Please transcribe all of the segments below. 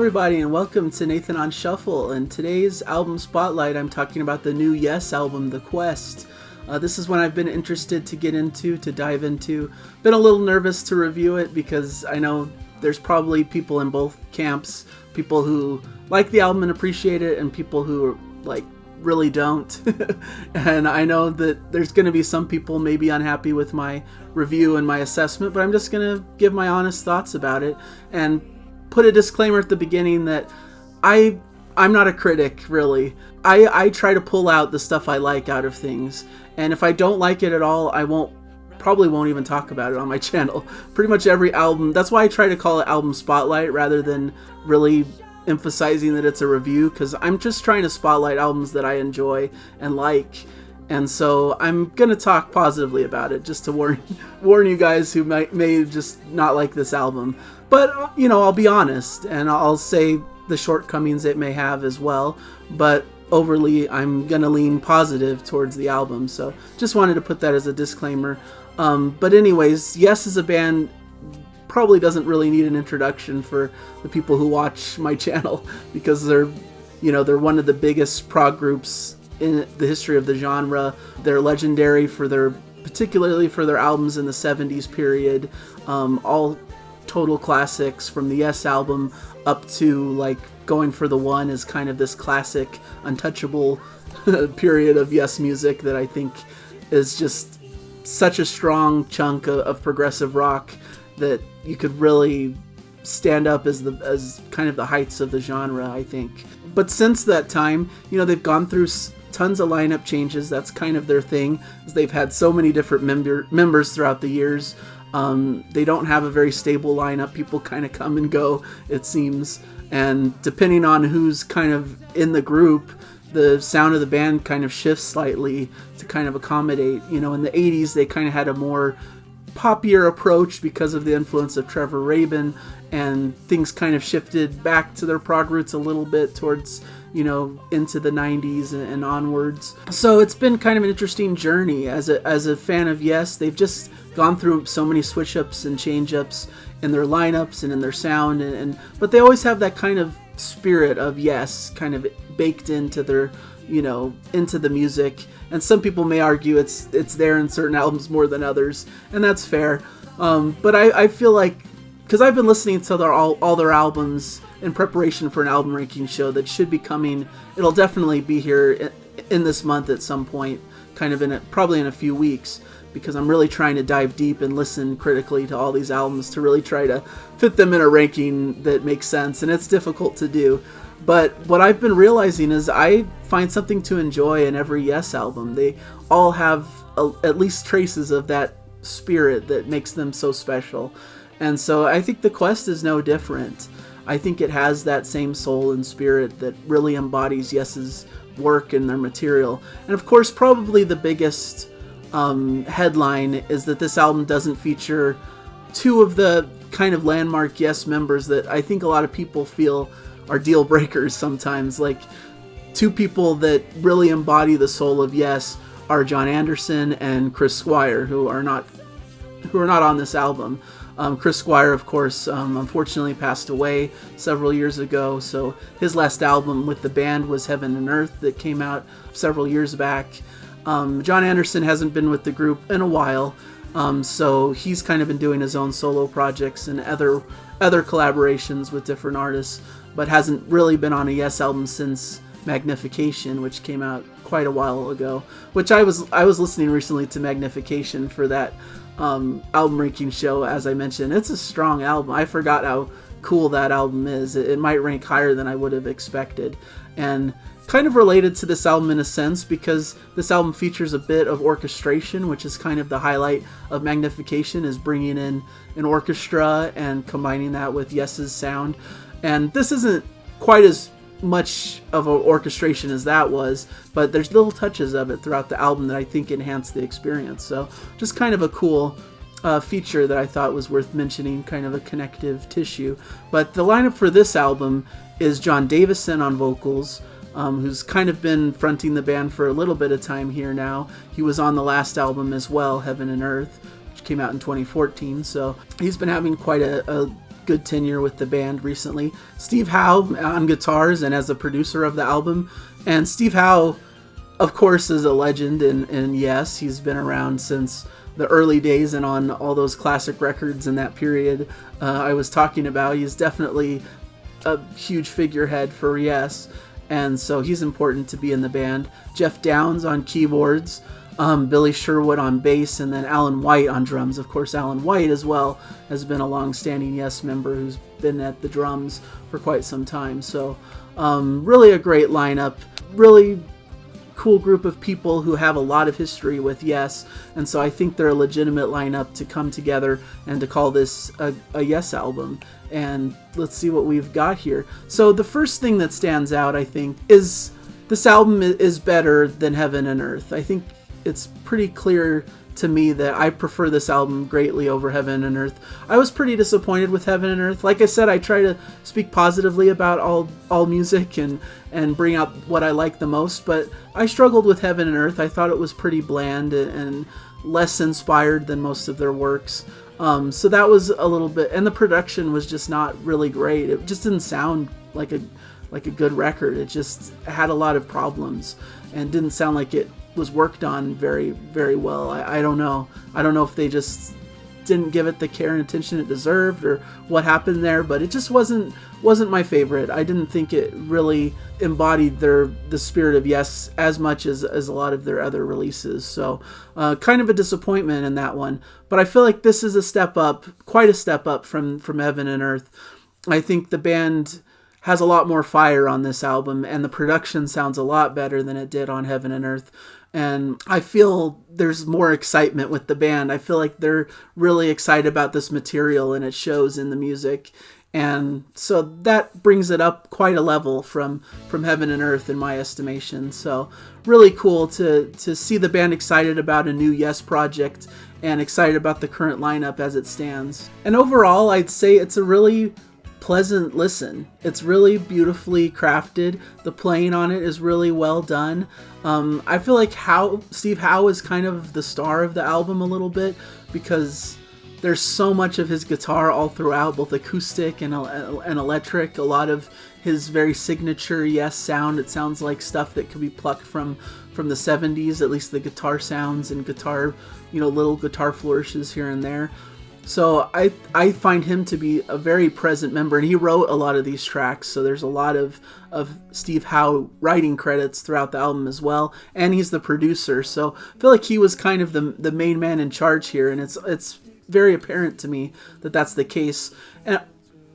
everybody, and welcome to Nathan on Shuffle. In today's album spotlight, I'm talking about the new Yes album, The Quest. This is one I've been interested to get into, to dive into. Been a little nervous to review it because I know there's probably people in both camps, people who like the album and appreciate it, and people who really don't. And I know that there's going to be some people maybe unhappy with my review and my assessment, but I'm just going to give my honest thoughts about it and put a disclaimer at the beginning that I'm not a critic, really. I try to pull out the stuff I like out of things, and if I don't like it at all, I probably won't even talk about it on my channel. Pretty much every album, that's why I try to call it album spotlight rather than really emphasizing that it's a review, because I'm just trying to spotlight albums that I enjoy and like. And so I'm going to talk positively about it, just to warn you guys who may just not like this album. But, I'll be honest, and I'll say the shortcomings it may have as well. But overly, I'm going to lean positive towards the album. So just wanted to put that as a disclaimer. But anyways, Yes is a band probably doesn't really need an introduction for the people who watch my channel, because they're one of the biggest prog groups in the history of the genre. They're legendary particularly for their albums in the 70s period, all total classics from the Yes album up to Going for the One is kind of this classic untouchable period of Yes music that I think is just such a strong chunk of progressive rock that you could really stand up as kind of the heights of the genre, I think. But since that time, they've gone through tons of lineup changes. That's kind of their thing, is they've had so many different members throughout the years. They don't have a very stable lineup. People kind of come and go, it seems. And depending on who's kind of in the group, the sound of the band kind of shifts slightly to kind of accommodate. In the 80s, they kind of had a more poppier approach because of the influence of Trevor Rabin, and things kind of shifted back to their prog roots a little bit towards into the 90s and onwards. So it's been kind of an interesting journey as a fan of Yes. They've just gone through so many switch ups and change ups in their lineups and in their sound, but they always have that kind of spirit of Yes kind of baked into their into the music. And some people may argue it's there in certain albums more than others, and that's fair. But I feel like, because I've been listening to all their albums in preparation for an album ranking show that should be coming. It'll definitely be here in this month at some point, kind of probably in a few weeks, because I'm really trying to dive deep and listen critically to all these albums to really try to fit them in a ranking that makes sense, and it's difficult to do. But what I've been realizing is I find something to enjoy in every Yes album. They all have at least traces of that spirit that makes them so special. And so I think The Quest is no different. I think it has that same soul and spirit that really embodies Yes's work and their material. And of course, probably the biggest headline is that this album doesn't feature two of the kind of landmark Yes members that I think a lot of people feel are deal breakers sometimes. Two people that really embody the soul of Yes are John Anderson and Chris Squire, who are not on this album. Chris Squire, of course, unfortunately passed away several years ago, so his last album with the band was Heaven and Earth that came out several years back. John Anderson hasn't been with the group in a while, so he's kind of been doing his own solo projects and other collaborations with different artists, but hasn't really been on a Yes album since Magnification, which came out quite a while ago. Which I was listening recently to Magnification for that album ranking show. As I mentioned, it's a strong album. I forgot how cool that album is. It might rank higher than I would have expected, and kind of related to this album in a sense, because this album features a bit of orchestration, which is kind of the highlight of Magnification, is bringing in an orchestra and combining that with Yes's sound. And this isn't quite as much of an orchestration as that was, but there's little touches of it throughout the album that I think enhance the experience. So just kind of a cool feature that I thought was worth mentioning, kind of a connective tissue. But the lineup for this album is John Davison on vocals, who's kind of been fronting the band for a little bit of time here now. He was on the last album as well, Heaven and Earth, which came out in 2014. So he's been having quite a good tenure with the band recently. Steve Howe on guitars and as a producer of the album. And Steve Howe, of course, is a legend, and yes, he's been around since the early days and on all those classic records in that period I was talking about. He's definitely a huge figurehead for Yes, and so he's important to be in the band. Jeff Downs on keyboards, Billy Sherwood on bass, and then Alan White on drums. Of course, Alan White as well has been a long-standing Yes member who's been at the drums for quite some time. So really a great lineup, really cool group of people who have a lot of history with Yes, and so I think they're a legitimate lineup to come together and to call this a Yes album. And let's see what we've got here. So the first thing that stands out, I think, is this album is better than Heaven and Earth. I think it's pretty clear to me that I prefer this album greatly over Heaven and Earth. I was pretty disappointed with Heaven and Earth. Like I said, I try to speak positively about all music and bring out what I like the most, but I struggled with Heaven and Earth. I thought it was pretty bland and less inspired than most of their works. So that was a little bit, and the production was just not really great. It just didn't sound like a good record. It just had a lot of problems and didn't sound like it was worked on very, very well. I don't know. I don't know if they just didn't give it the care and attention it deserved or what happened there, but it just wasn't my favorite. I didn't think it really embodied the spirit of Yes as much as a lot of their other releases. So kind of a disappointment in that one. But I feel like this is a step up, quite a step up from Heaven and Earth. I think the band has a lot more fire on this album, and the production sounds a lot better than it did on Heaven and Earth. And I feel there's more excitement with the band. I feel like they're really excited about this material, and it shows in the music. And so that brings it up quite a level from Heaven and Earth in my estimation. So really cool to see the band excited about a new Yes project and excited about the current lineup as it stands. And overall, I'd say it's a really pleasant listen. It's really beautifully crafted. The playing on it is really well done. I feel like Steve Howe is kind of the star of the album a little bit because there's so much of his guitar all throughout, both acoustic and electric. A lot of his very signature Yes sound. It sounds like stuff that could be plucked from the 70s, at least the guitar sounds and guitar, little guitar flourishes here and there. So I find him to be a very present member, and he wrote a lot of these tracks, so there's a lot of Steve Howe writing credits throughout the album as well, and he's the producer, so I feel like he was kind of the main man in charge here, and it's very apparent to me that that's the case, and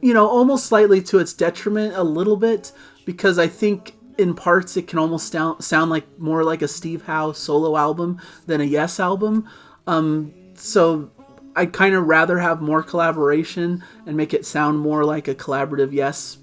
almost slightly to its detriment a little bit, because I think in parts it can almost sound like more like a Steve Howe solo album than a Yes album, so I'd kind of rather have more collaboration and make it sound more like a collaborative Yes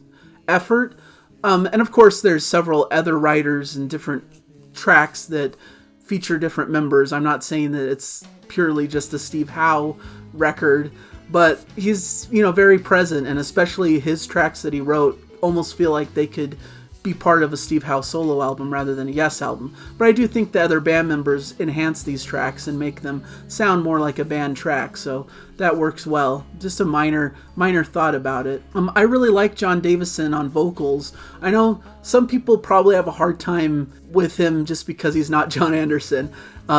effort. And of course, there's several other writers and different tracks that feature different members. I'm not saying that it's purely just a Steve Howe record, but he's, very present, and especially his tracks that he wrote almost feel like they could be part of a Steve Howe solo album rather than a Yes album. But I do think the other band members enhance these tracks and make them sound more like a band track, so that works well. Just a minor thought about it. I really like John Davison on vocals. I know some people probably have a hard time with him just because he's not John Anderson.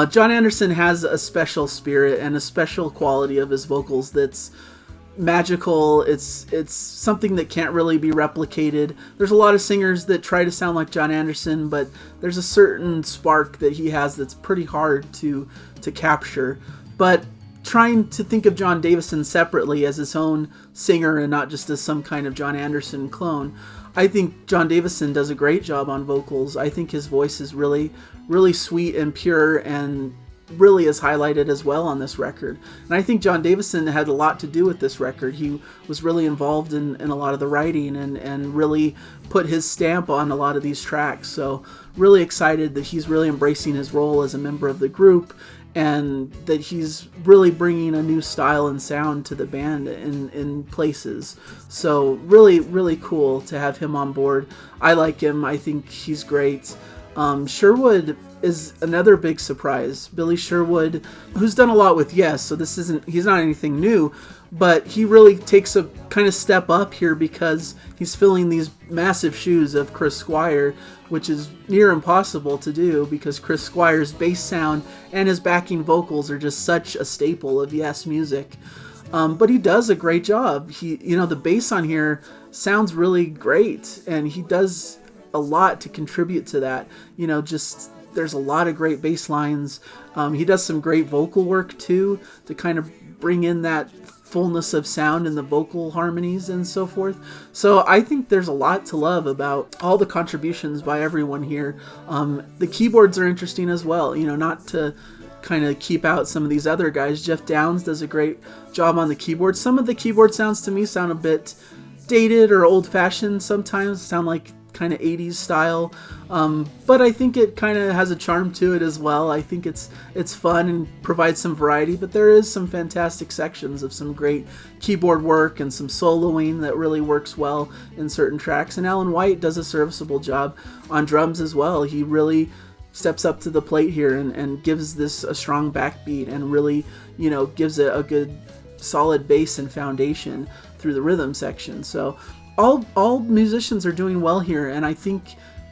John Anderson has a special spirit and a special quality of his vocals that's magical. It's something that can't really be replicated. There's a lot of singers that try to sound like John Anderson, but there's a certain spark that he has that's pretty hard to capture. But trying to think of John Davison separately as his own singer and not just as some kind of John Anderson clone, I think John Davison does a great job on vocals. I think his voice is really, really sweet and pure, and really is highlighted as well on this record. And I think John Davison had a lot to do with this record. He was really involved in a lot of the writing and really put his stamp on a lot of these tracks. So really excited that he's really embracing his role as a member of the group, and that he's really bringing a new style and sound to the band in places. So really, really cool to have him on board. I like him. I think he's great. Sherwood is another big surprise. Billy Sherwood, who's done a lot with Yes, so he's not anything new, but he really takes a kind of step up here because he's filling these massive shoes of Chris Squire, which is near impossible to do because Chris Squire's bass sound and his backing vocals are just such a staple of Yes music. But he does a great job. The bass on here sounds really great, and he does a lot to contribute to that. There's a lot of great bass lines. He does some great vocal work too to kind of bring in that fullness of sound and the vocal harmonies and so forth. So I think there's a lot to love about all the contributions by everyone here. The keyboards are interesting as well, not to kind of keep out some of these other guys. Jeff Downs does a great job on the keyboard. Some of the keyboard sounds to me sound a bit dated or old-fashioned sometimes, sound like kind of 80s style, but I think it kind of has a charm to it as well. I think it's fun and provides some variety, but there is some fantastic sections of some great keyboard work and some soloing that really works well in certain tracks, and Alan White does a serviceable job on drums as well. He really steps up to the plate here and gives this a strong backbeat and really gives it a good solid base and foundation through the rhythm section. So all musicians are doing well here, and I think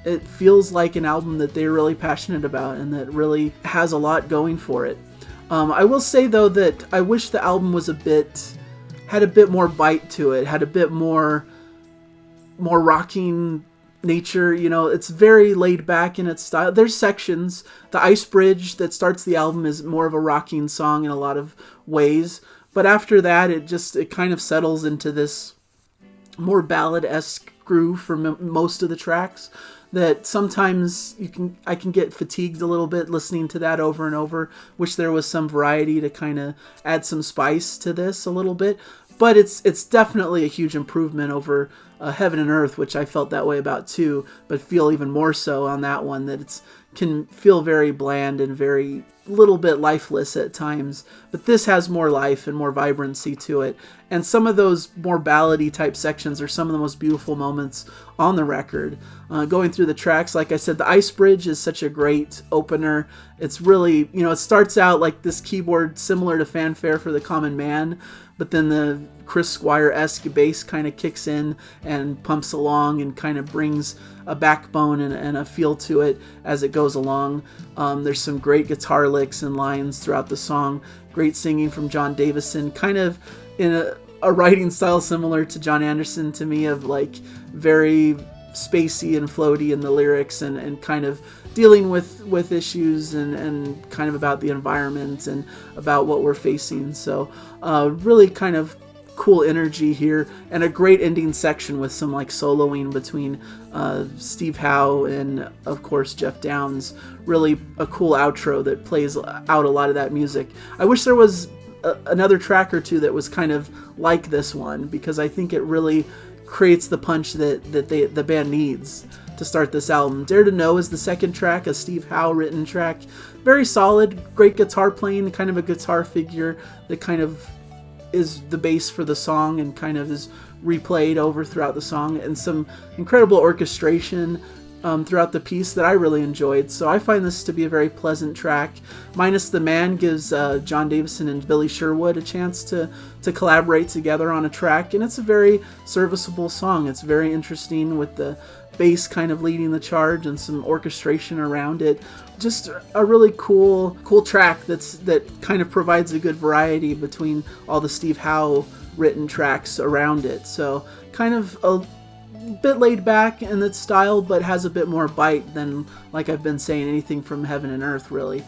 it feels like an album that they're really passionate about and that really has a lot going for it. I will say though that I wish the album was had a bit more bite to it, had a bit more rocking nature. It's very laid back in its style. There's sections. The Ice Bridge that starts the album is more of a rocking song in a lot of ways, but after that it kind of settles into this more ballad-esque groove for most of the tracks that sometimes I can get fatigued a little bit listening to that over and over. Wish there was some variety to kind of add some spice to this a little bit, but it's definitely a huge improvement over Heaven and Earth, which I felt that way about too, but feel even more so on that one, that can feel very bland and very little bit lifeless at times, but this has more life and more vibrancy to it, and some of those more ballady type sections are some of the most beautiful moments on the record. Going through the tracks, like I said, the Ice Bridge is such a great opener. It's really, it starts out like this keyboard similar to Fanfare for the Common Man, but then the Chris Squire-esque bass kind of kicks in and pumps along and kind of brings a backbone and a feel to it as it goes along. There's some great guitar licks and lines throughout the song. Great singing from John Davison, kind of in a writing style similar to John Anderson to me, of like very spacey and floaty in the lyrics and kind of dealing with issues and kind of about the environment and about what we're facing. So really kind of cool energy here, and a great ending section with some like soloing between Steve Howe and of course Jeff Downs. Really a cool outro that plays out a lot of that music. I wish there was another track or two that was kind of like this one, because I think it really creates the punch that the band needs to start this album. Dare to Know is the second track, a Steve Howe written track. Very solid, great guitar playing, kind of a guitar figure that kind of is the bass for the song and kind of is replayed over throughout the song, and some incredible orchestration throughout the piece that I really enjoyed. So I find this to be a very pleasant track. Minus the Man gives John Davison and Billy Sherwood a chance to collaborate together on a track, and it's a very serviceable song. It's very interesting with the bass kind of leading the charge and some orchestration around it. Just a really cool track that kind of provides a good variety between all the Steve Howe written tracks around it. So kind of a bit laid back in its style, but has a bit more bite than, like I've been saying, anything from Heaven and Earth really.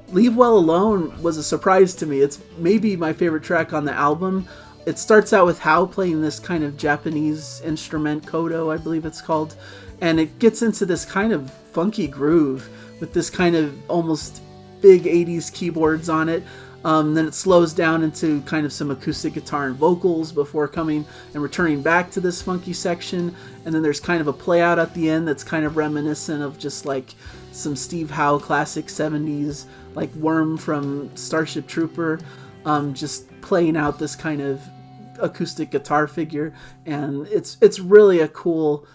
Leave Well Alone was a surprise to me. It's maybe my favorite track on the album. It starts out with Howe playing this kind of Japanese instrument, koto I believe it's called, and it gets into this kind of funky groove with this kind of almost big 80s keyboards on it. Then it slows down into kind of some acoustic guitar and vocals before coming and returning back to this funky section. And then there's kind of a play out at the end that's kind of reminiscent of just like some Steve Howe classic 70s, like Worm from Starship Trooper, just playing out this kind of acoustic guitar figure. And it's really a cool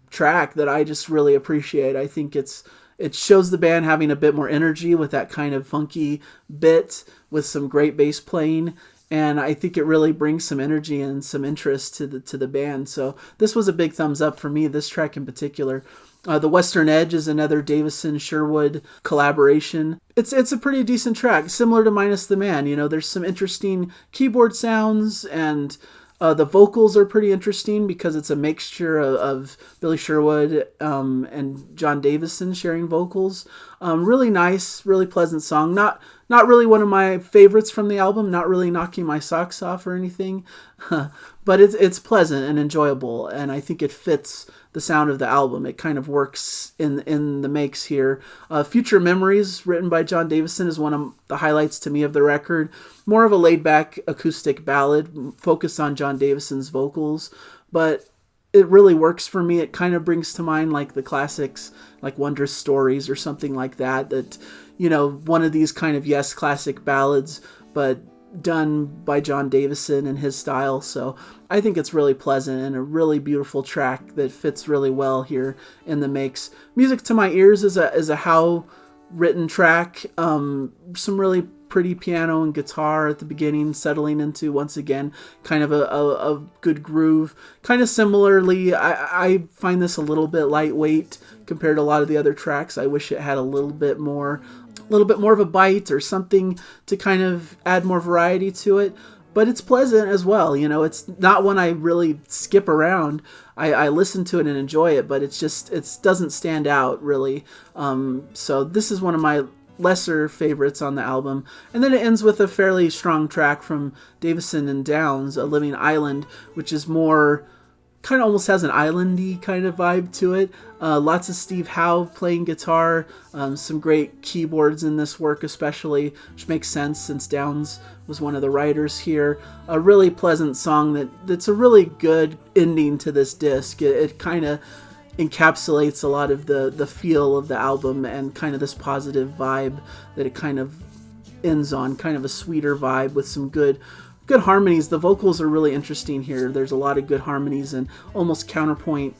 track that I just really appreciate. I think it's it shows the band having a bit more energy with that kind of funky bit with some great bass playing. And I think it really brings some energy and some interest to the band. So this was a big thumbs up for me, this track in particular. The Western Edge is another Davison-Sherwood collaboration. It's a pretty decent track, similar to Minus the Man. You know, there's some interesting keyboard sounds, and the vocals are pretty interesting because it's a mixture of Billy Sherwood and John Davison sharing vocals. Really nice, really pleasant song. Not really one of my favorites from the album, not really knocking my socks off or anything, but it's pleasant and enjoyable, and I think it fits the sound of the album. It kind of works in the makes here. Future Memories, written by John Davison, is one of the highlights to me of the record. More of a laid-back acoustic ballad focused on John Davison's vocals, but it really works for me. It kind of brings to mind like the classics, like Wondrous Stories or something like that, you know, one of these kind of, yes, classic ballads, but done by John Davison in his style. So I think it's really pleasant and a really beautiful track that fits really well here in the mix. Music to My Ears is a How written track. Some really pretty piano and guitar at the beginning, settling into, once again, kind of a good groove. Kind of similarly, I find this a little bit lightweight compared to a lot of the other tracks. I wish it had a little bit more of a bite or something to kind of add more variety to it. But it's pleasant as well. You know, it's not one I really skip around. I listen to it and enjoy it, but it doesn't stand out really. So this is one of my lesser favorites on the album. And then it ends with a fairly strong track from Davison and Downes, A Living Island, which is more kind of almost has an islandy kind of vibe to it. Lots of Steve Howe playing guitar, some great keyboards in this work especially, which makes sense since Downes was one of the writers here. A really pleasant song that's a really good ending to this disc. It kind of encapsulates a lot of the feel of the album and kind of this positive vibe that it kind of ends on, kind of a sweeter vibe with some good harmonies. The vocals are really interesting here. There's a lot of good harmonies and almost counterpoint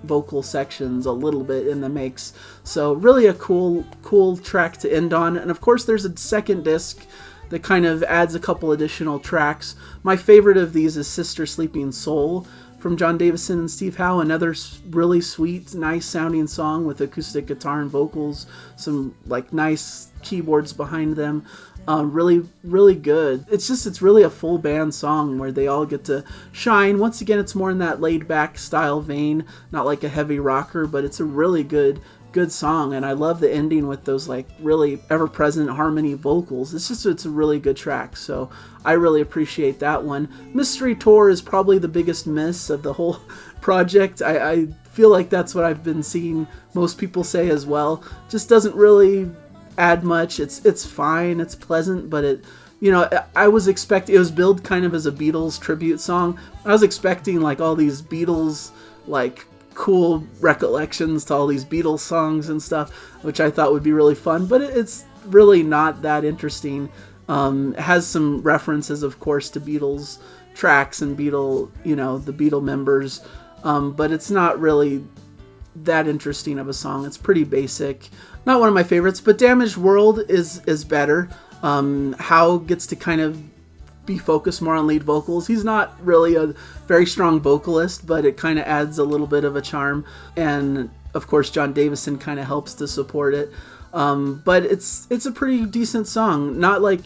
vocal sections a little bit in the mix. So really a cool track to end on. And of course there's a second disc that kind of adds a couple additional tracks. My favorite of these is Sister Sleeping Soul from John Davison and Steve Howe, another really sweet, nice sounding song with acoustic guitar and vocals, some like nice keyboards behind them. Really, really good. It's really a full band song where they all get to shine. Once again, it's more in that laid back style vein, not like a heavy rocker, but it's a really good song. And I love the ending with those like really ever present harmony vocals. It's a really good track. So I really appreciate that one. Mystery Tour is probably the biggest miss of the whole project. I feel like that's what I've been seeing most people say as well. Just doesn't really add much. It's fine, it's pleasant, but it, you know, I was expecting, it was billed kind of as a Beatles tribute song. I was expecting like all these Beatles like cool recollections to all these Beatles songs and stuff, which I thought would be really fun, but it's really not that interesting. It has some references, of course, to Beatles tracks and the Beatle members, but it's not really that interesting of a song. It's pretty basic. Not one of my favorites, but Damaged World is better. Howe gets to kind of be focused more on lead vocals. He's not really a very strong vocalist, but it kind of adds a little bit of a charm. And of course, John Davison kind of helps to support it. But it's a pretty decent song. Not like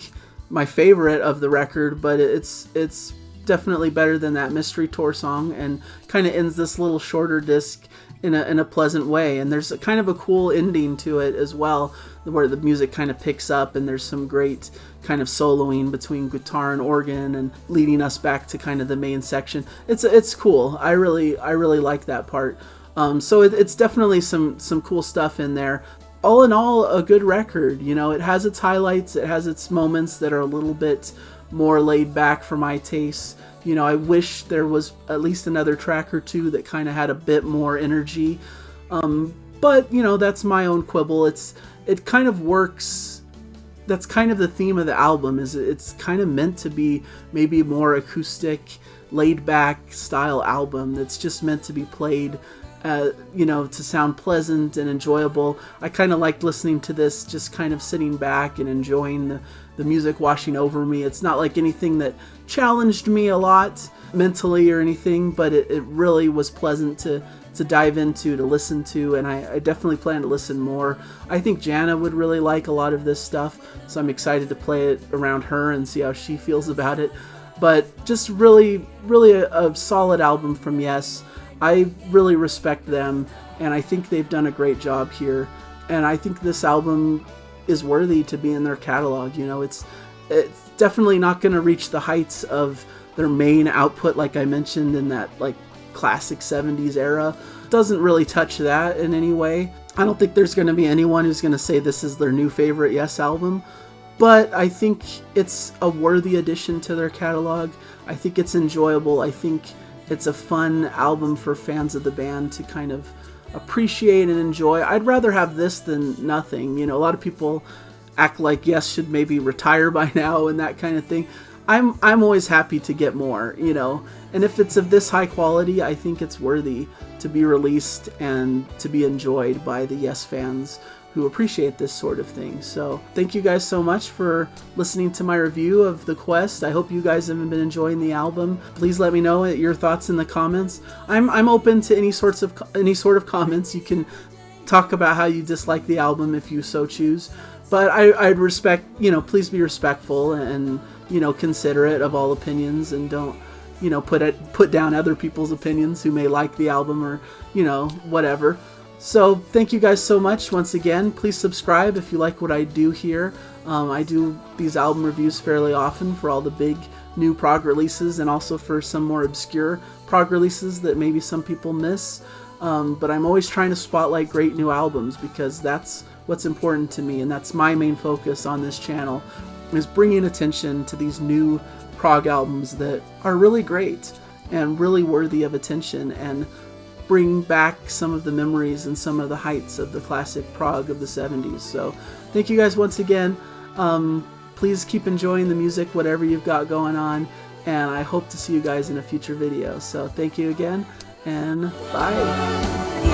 my favorite of the record, but it's definitely better than that Mystery Tour song, and kind of ends this little shorter disc in a pleasant way. And there's kind of a cool ending to it as well, where the music kind of picks up and there's some great kind of soloing between guitar and organ and leading us back to kind of the main section. It's cool. I really like that part. So it's definitely some cool stuff in there. All in all, a good record. You know, it has its highlights, it has its moments that are a little bit more laid back for my taste. You know, I wish there was at least another track or two that kind of had a bit more energy. But, you know, that's my own quibble. It kind of works. That's kind of the theme of the album, is it's kind of meant to be maybe more acoustic, laid-back style album that's just meant to be played, you know, to sound pleasant and enjoyable. I kind of liked listening to this, just kind of sitting back and enjoying the music washing over me. It's not like anything that challenged me a lot mentally or anything, but it really was pleasant to dive into, to listen to, and I definitely plan to listen more. I think Jana would really like a lot of this stuff, so I'm excited to play it around her and see how she feels about it. But just really a solid album from Yes. I really respect them, and I think they've done a great job here, and I think this album is worthy to be in their catalog. You know, it's definitely not going to reach the heights of their main output, like I mentioned, in that like classic 70s era. Doesn't really touch that in any way. I don't think there's going to be anyone who's going to say this is their new favorite Yes album, but I think it's a worthy addition to their catalog. I think it's enjoyable. I think it's a fun album for fans of the band to kind of appreciate and enjoy. I'd rather have this than nothing. You know, a lot of people act like Yes should maybe retire by now and that kind of thing. I'm always happy to get more, you know, and if it's of this high quality, I think it's worthy to be released and to be enjoyed by the Yes fans who appreciate this sort of thing. So thank you guys so much for listening to my review of The Quest. I hope you guys have been enjoying the album. Please let me know your thoughts in the comments. I'm open to any sort of comments. You can talk about how you dislike the album if you so choose, but I'd respect, you know, please be respectful and, you know, considerate of all opinions, and don't, you know, put down other people's opinions who may like the album or, you know, whatever. So thank you guys so much once again. Please subscribe if you like what I do here. I do these album reviews fairly often for all the big new prog releases, and also for some more obscure prog releases that maybe some people miss. But I'm always trying to spotlight great new albums, because that's what's important to me, and that's my main focus on this channel, is bringing attention to these new prog albums that are really great and really worthy of attention, and bring back some of the memories and some of the heights of the classic prog of the 70s. So thank you guys once again. Please keep enjoying the music, whatever you've got going on, and I hope to see you guys in a future video. So thank you again, and bye.